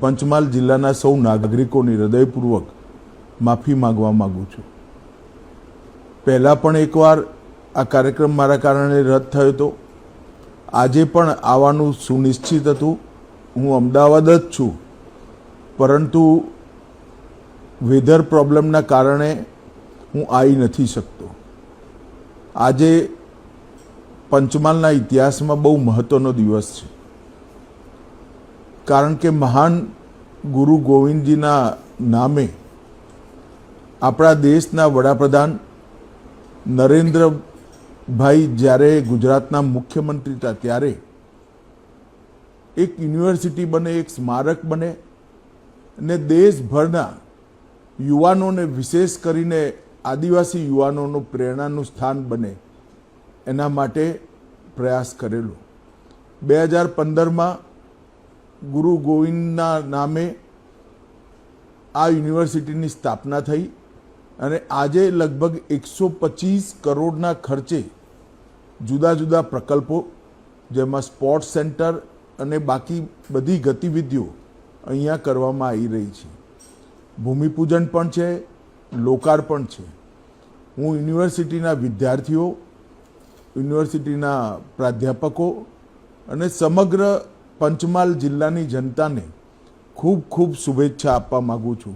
પંચમહાલ જિલ્લાના સૌ નાગરિકોની હૃદયપૂર્વક માફી માંગવા માંગુ છું। પહેલાં પણ એકવાર આ કાર્યક્રમ મારા કારણે રદ થયો હતો। આજે પણ આવવાનું સુનિશ્ચિત હતું। હું અમદાવાદ જ છું, પરંતુ વેધર પ્રોબ્લેમના કારણે હું આવી નથી શકતો। આજે પંચમહાલના ઇતિહાસમાં બહુ મહત્ત્વનો દિવસ છે, કારણ કે મહાન ગુરુ ગોવિંદજીના નામે આપણા દેશના વડાપ્રધાન નરેન્દ્રભાઈ જ્યારે ગુજરાતના મુખ્યમંત્રી હતા ત્યારે એક યુનિવર્સિટી બને, એક સ્મારક બને અને દેશભરના યુવાનોને, વિશેષ કરીને આદિવાસી યુવાનોનું પ્રેરણાનું સ્થાન બને એના માટે પ્રયાસ કરેલો। 2015માં ગુરુ ગોવિંદના નામે આ યુનિવર્સિટીની સ્થાપના થઈ અને આજે લગભગ 125 કરોડના ખર્ચે જુદા જુદા પ્રકલ્પો, જેમાં સ્પોર્ટ્સ સેન્ટર અને બાકી બધી ગતિવિધિઓ અહીંયા કરવામાં આવી રહી છે। ભૂમિપૂજન પણ છે, લોકાર્પણ છે। હું યુનિવર્સિટીના વિદ્યાર્થીઓ, યુનિવર્સિટીના પ્રાધ્યાપકો અને સમગ્ર પંચમહાલ જિલ્લાની જનતાને ખૂબ ખૂબ શુભેચ્છા આપવા માગું છું।